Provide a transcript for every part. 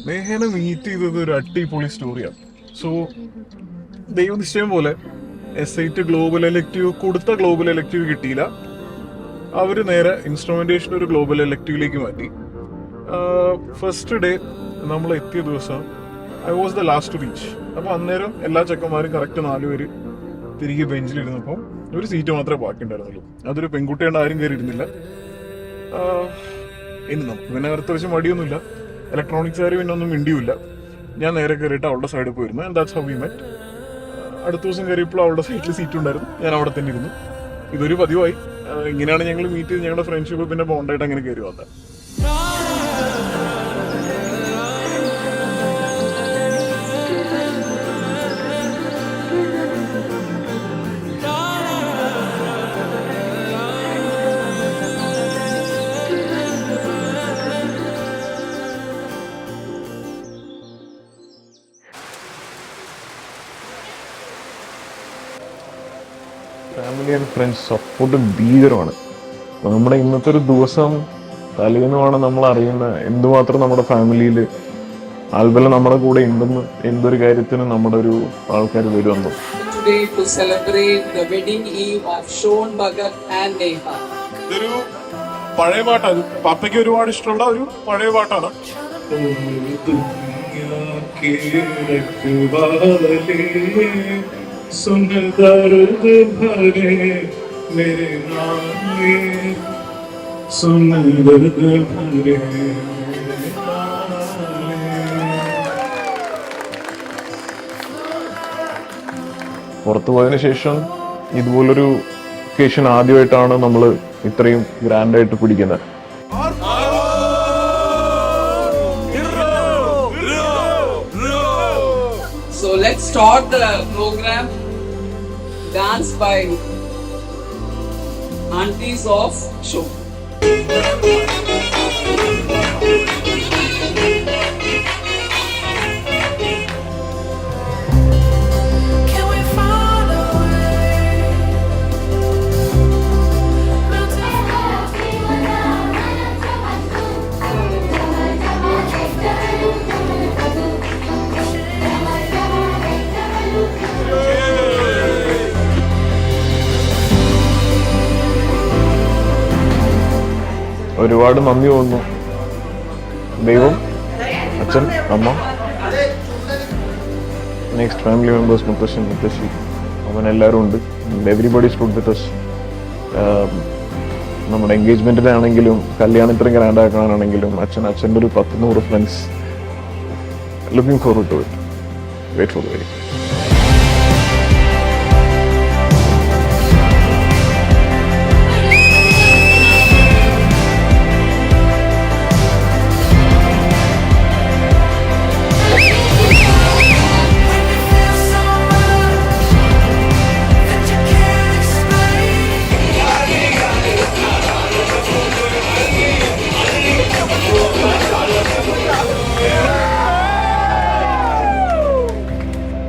നേഹനെ meet ചെയ്തത് ഒരു അടിപൊളി സ്റ്റോറിയാണ്. സോ ദൈവനിശ്ചയം പോലെ എസ്8 ഗ്ലോബൽ എലക്റ്റീവ് കൊടുത്ത ഗ്ലോബൽ എലക്റ്റീവ് കിട്ടിയില്ല. അവർ നേരെ ഇൻസ്ട്രുമെന്റേഷൻ ഒരു ഗ്ലോബൽ എലക്റ്റീവിലേക്ക് മാറ്റി. ഫസ്റ്റ് ഡേ നമ്മൾ എത്തിയ ദിവസം I was the last reach. അപ്പോൾ അന്നേരം എല്ലാ ചെക്കന്മാരും കറക്റ്റ് 4 പേര് തിരികെ ബെഞ്ചിലിരുന്നപ്പോൾ ഒരു സീറ്റ് മാത്രമേ ബാക്കി ഉണ്ടായിരുന്നുള്ളൂ. അതൊരു പെൺകുട്ടിയുടെ ആരും കയറി ഇരുന്നില്ല. ഇനി നമുക്ക് പിന്നെ പ്രത്യേകിച്ച് മടിയൊന്നുമില്ല. ഇലക്ട്രോണിക്സുകാർ പിന്നെ ഒന്നും മിണ്ടിയുമില്ല. ഞാൻ നേരെ കയറിയിട്ട് അവളുടെ സൈഡിൽ പോയിരുന്നു. And that's how we met. അടുത്ത ദിവസം കയറിയപ്പോൾ അവളുടെ സൈഡിൽ സീറ്റ് ഉണ്ടായിരുന്നു, ഞാൻ അവിടെ തന്നെ ഇരുന്നു. ഇതൊരു പതിവായി. ഇങ്ങനെയാണ് ഞങ്ങൾ മീറ്റ് ചെയ്ത് ഞങ്ങളുടെ ഫ്രണ്ട്ഷിപ്പ് പിന്നെ ബോണ്ടായിട്ട് അങ്ങനെ കയറി വന്നത്. ഫാമിലി ആൻഡ് ഫ്രണ്ട്സ് സപ്പോർട്ട് ഭീകരമാണ്. നമ്മുടെ ഇന്നത്തെ ഒരു ദിവസം തലേന്നുമാണ് നമ്മൾ അറിയുന്നത് എന്തുമാത്രം നമ്മുടെ ഫാമിലിയിൽ ആൽബലം നമ്മുടെ കൂടെ ഉണ്ടെന്ന്, എന്തൊരു കാര്യത്തിനും നമ്മുടെ ഒരു ആൾക്കാർ വരുമെന്ന്. ഇതൊരു പഴയ പാട്ടാണ്, പപ്പയ്ക്ക് ഒരുപാട് ഇഷ്ടമുള്ള ഒരു പഴയ പാട്ടാണ്. सुन दर्द भरे मेरे नाले, सुन दर्द भरे പുറത്തു പോയതിനു ശേഷം ഇതുപോലൊരു ഒക്കേഷൻ ആദ്യമായിട്ടാണ് നമ്മൾ ഇത്രയും ഗ്രാൻഡായിട്ട് പിടിക്കുന്നത്. So let's start the program. Dance by Aunties of Show. ഒരുപാട് നന്ദി തോന്നുന്നു. ദൈവം, അച്ഛൻ, അമ്മ, നെക്സ്റ്റ് ഫാമിലി മെമ്പേഴ്സ്, മുത്തശ്ശൻ, മുത്തശ്ശി, അവൻ എല്ലാവരും ഉണ്ട്. എവരിബഡി സ്റ്റുഡ് വിത്ത് us. നമ്മുടെ എൻഗേജ്മെന്റിനാണെങ്കിലും കല്യാണം ഇത്രയും ഗ്രാൻഡ് ആക്കാനാണെങ്കിലും അച്ഛൻ്റെ ഒരു 10-100 friends. Looking forward to it. Wait for the very.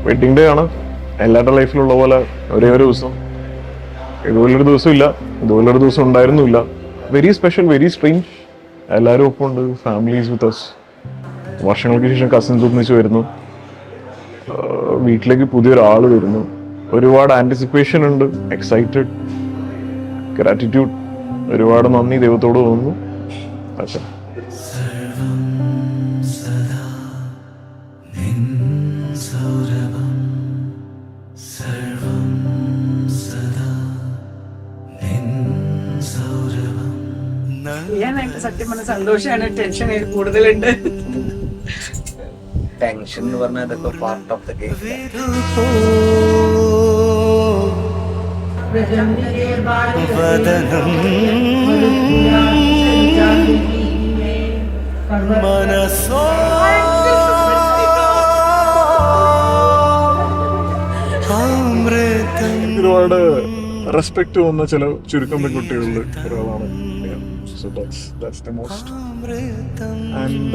Wedding day ആണ്. എല്ലാവരുടെ ലൈഫിലുള്ള പോലെ ഒരേ ഒരു ദിവസം. ഇതുപോലൊരു ദിവസം ഇല്ല, ഇതുപോലൊരു ദിവസം ഉണ്ടായിരുന്നില്ല. Very special, very strange. എല്ലാവരും ഒപ്പം ഉണ്ട്. ഫാമിലീസ് വിത്ത് us. വർഷങ്ങൾക്ക് ശേഷം കസിൻസ് ഒന്നിച്ച് വരുന്നു. വീട്ടിലേക്ക് പുതിയൊരാൾ വരുന്നു. ഒരുപാട് ആൻറ്റിസിപ്പേഷൻ ഉണ്ട്, എക്സൈറ്റഡ്, ഗ്രാറ്റിറ്റ്യൂഡ്. ഒരുപാട് നന്ദി ദൈവത്തോട് തോന്നുന്നു. അച്ഛൻ ചെയ്യാനായിട്ട് സത്യം പറഞ്ഞ സന്തോഷമാണ്. ടെൻഷൻ കൂടുതലുണ്ട്. ടെൻഷൻ എന്ന് പറഞ്ഞാൽ ഇതൊക്കെ പാർട്ട് ഓഫ് ദ ഗെയിം. ഒരുപാട് റെസ്പെക്ട് തോന്നുന്ന ചില ചുരുക്കം പെൺകുട്ടികളിൽ ഒരാളാണ്. So that's the most. And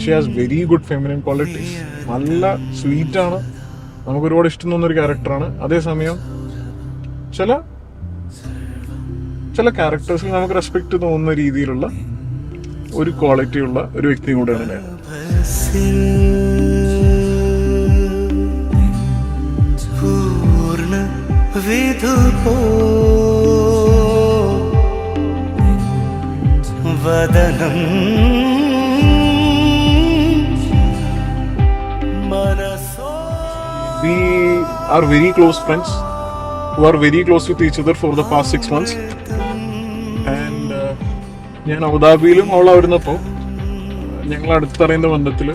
she has very good feminine qualities. നല്ല സ്വീറ്റ് ആണ്, നമുക്ക് ഒരുപാട് ഇഷ്ടം തോന്നുന്ന ഒരു ക്യാരക്ടറാണ്. അതേസമയം ചില ചില ക്യാരക്ടേഴ്സിൽ നമുക്ക് റെസ്പെക്ട് തോന്നുന്ന രീതിയിലുള്ള ഒരു ക്വാളിറ്റി ഉള്ള ഒരു വ്യക്തിയും കൂടെയാണ് ഞാൻ. പൂർണ്ണ Vidhu വദനം മനസോ. We are very close friends who are very close with each other for the past 6 months. And ഞാൻ അബുദാബിയിലും അവൾ വരുന്നപ്പോൾ ഞങ്ങൾ അടുത്തറിയുന്ന ബന്ധത്തിൽ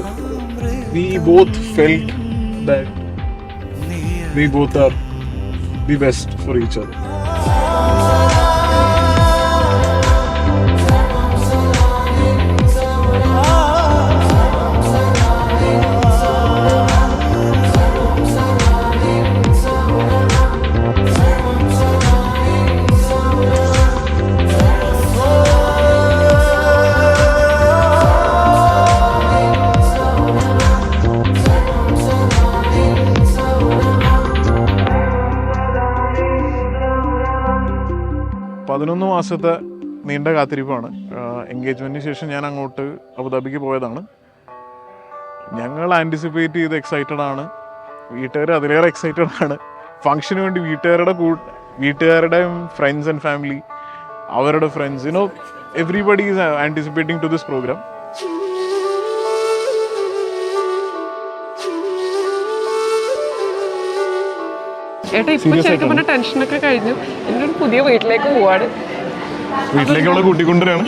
we both felt that we both are the best for each other. പതിനൊന്ന് മാസത്തെ നീണ്ട കാത്തിരിപ്പാണ്. എൻഗേജ്മെന്റിന് ശേഷം ഞാൻ അങ്ങോട്ട് അബുദാബിക്ക് പോയതാണ്. ഞങ്ങൾ ആൻറ്റിസിപ്പേറ്റ് ചെയ്ത് എക്സൈറ്റഡ് ആണ്. വീട്ടുകാർ അതിലേറെ എക്സൈറ്റഡ് ആണ്. ഫംഗ്ഷന് വേണ്ടി വീട്ടുകാരുടെ ഫ്രണ്ട്സ് ആൻഡ് ഫാമിലി, അവരുടെ friends, everybody is anticipating to this programme. ഏട്ടാ ഇപ്പൊ ശരിക്കും പറഞ്ഞ ടെൻഷനൊക്കെ കഴിഞ്ഞു. എൻ്റെ ഒരു പുതിയ വീട്ടിലേക്ക് പോവാണ്. വീട്ടിലേക്ക് അവളെ കൂട്ടിക്കൊണ്ടുവരാണ്.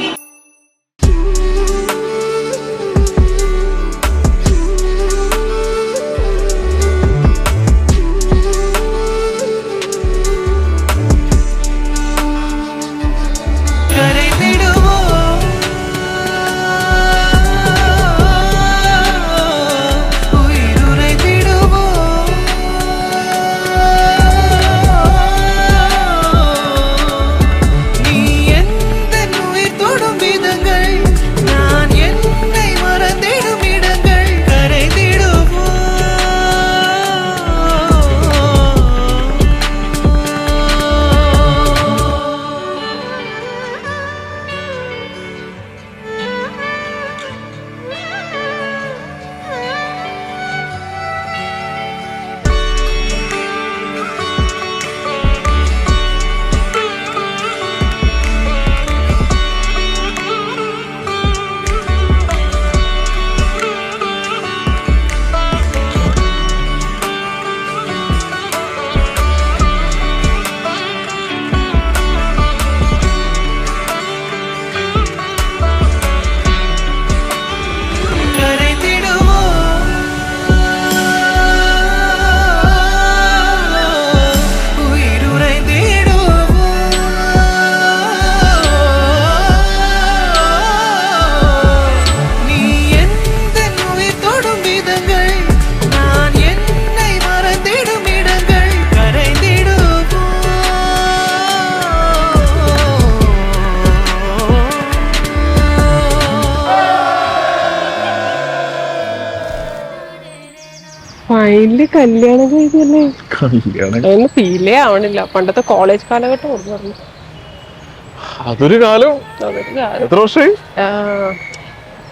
ഫൈനലി കല്യാണം കഴിഞ്ഞല്ലേ? കല്യാണം അതൊന്നും ഫീലേ ആവണില്ല. പണ്ടത്തെ കോളേജ് കാലഘട്ടം ഓർമ്മ പറഞ്ഞു. അതൊരു കാലം. അതൊരു കാലം. എത്ര വർഷമായി?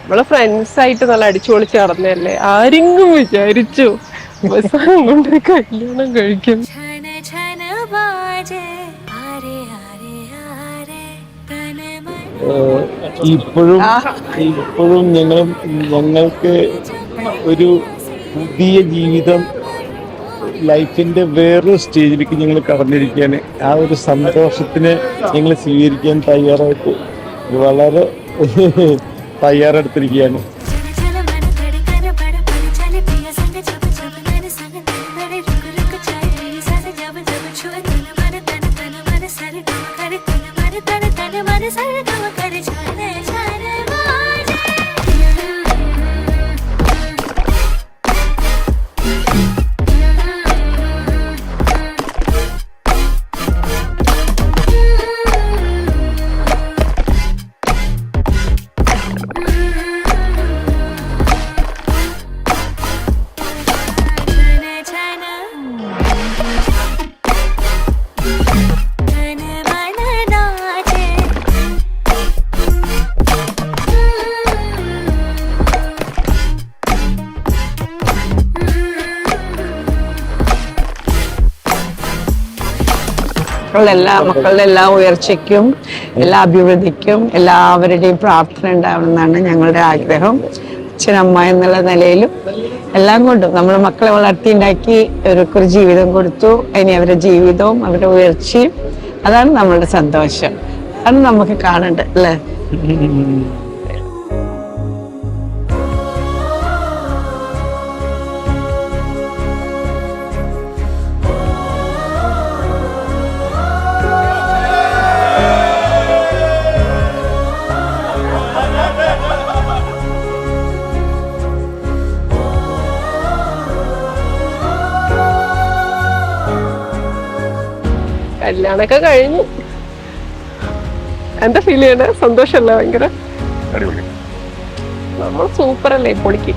നമ്മള് ഫ്രണ്ട്സ് ആയിട്ട് നല്ല അടിച്ചു പൊളിച്ച് നടന്നല്ലേ. ആരെങ്കിലും വിചാരിച്ചു അവസാനം കൊണ്ട് കല്യാണം കഴിക്കും? ഇപ്പോഴും ഞങ്ങൾക്ക് ഒരു പുതിയ ജീവിതം, ലൈഫിന്റെ വേറൊരു സ്റ്റേജിലേക്ക് ഞങ്ങൾ കടന്നിരിക്കുകയാണ്. ആ ഒരു സന്തോഷത്തിന് ഞങ്ങൾ സ്വീകരിക്കാൻ വളരെ തയ്യാറെടുത്തിരിക്കുകയാണ്. മക്കളുടെ എല്ലാ ഉയർച്ചയ്ക്കും എല്ലാ അഭിവൃദ്ധിക്കും എല്ലാവരുടെയും പ്രാർത്ഥന ഉണ്ടാവണമെന്നാണ് ഞങ്ങളുടെ ആഗ്രഹം. അച്ഛനമ്മ എന്നുള്ള നിലയിലും എല്ലാം കൊണ്ടും നമ്മൾ മക്കളെ വളർത്തിയുണ്ടാക്കി അവർക്കൊരു ജീവിതം കൊടുത്തു. ഇനി അവരുടെ ജീവിതവും അവരുടെ ഉയർച്ചയും അതാണ് നമ്മളുടെ സന്തോഷം. അതാണ് നമുക്ക് കാണേണ്ടത് അല്ലേ? കല്യാണമൊക്കെ കഴിഞ്ഞു. എന്താ ഫീൽ ചെയ്യണേ? സന്തോഷമല്ലേ? ഭയങ്കര അടിപൊളി. നമ്മൾ സൂപ്പർ അല്ലേ? പൊളിക്ക്.